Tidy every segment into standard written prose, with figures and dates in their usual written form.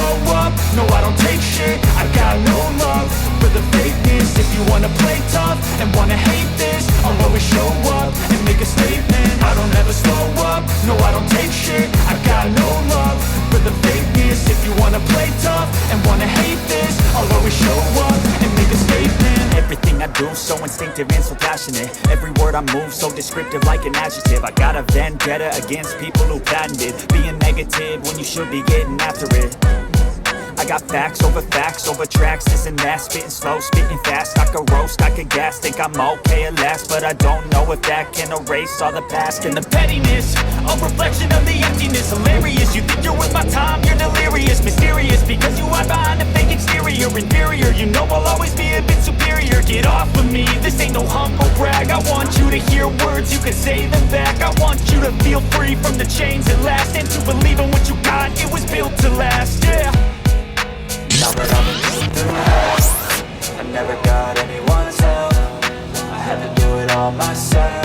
slow up, no I don't take shit. I got no love for the fakeness. If you wanna play tough and wanna hate this, I'll always show up and make a statement. I don't ever slow up, no I don't take shit. I got no love for the fakeness. If you wanna play tough and wanna hate this, I'll always show up and make a statement. Everything I do so instinctive and so passionate. Every word I move so descriptive like an adjective. I got a vendetta against people who patented being negative when you should be getting after it. I got facts over tracks, this and that. Spitting slow, spitting fast, I could roast, I could gas. Think I'm okay at last, but I don't know if that can erase all the past. And the pettiness, a reflection of the emptiness. Hilarious, you think you're worth my time, you're delirious. Mysterious, because you hide behind a fake exterior. Inferior, you know I'll always be a bit superior. Get off of me, this ain't no humble brag. I want you to hear words, you can say them back. I want you to feel free from the chains at last, and to believe in what you got, it was built to last, yeah. Now that I've been through it, I never got anyone's help. I had to do it all myself.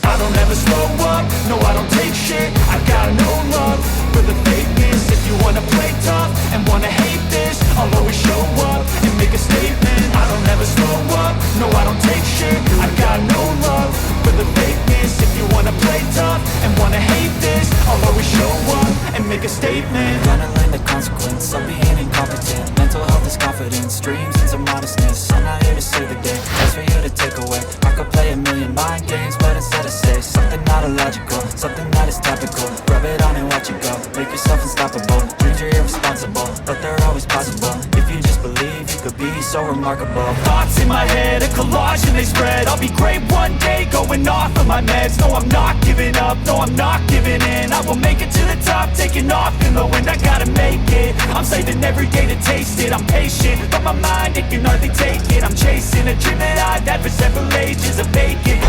I don't ever slow up, no I don't take shit. I got no love for the fakeness. If you wanna play tough and wanna hate this, I'll always show up and make a statement. I don't ever slow up, no I don't take shit. I got no love for the fakeness. If you wanna play tough and wanna hate this, I'll always show up and make a statement. Gonna learn the consequence of being incompetent. Mental health is confidence, dreams into modestness. I'm not here to save the day, that's for you to take away. I could play a million mind games, but instead I say something not illogical, something that is topical. Rub it on and watch it go, make yourself unstoppable. Dreams are irresponsible, but they're always possible. If you just believe, you could be so remarkable. Thoughts in my head, a collage and they spread. I'll be great one day, going off of my meds. No, I'm not giving up, no, I'm not giving in. I will make it to the top, taking off in the wind. I gotta make it, I'm saving every day to taste it. I'm patient, but my mind, it can hardly take it. I'm chasing a dream that I've had for several ages, a vacant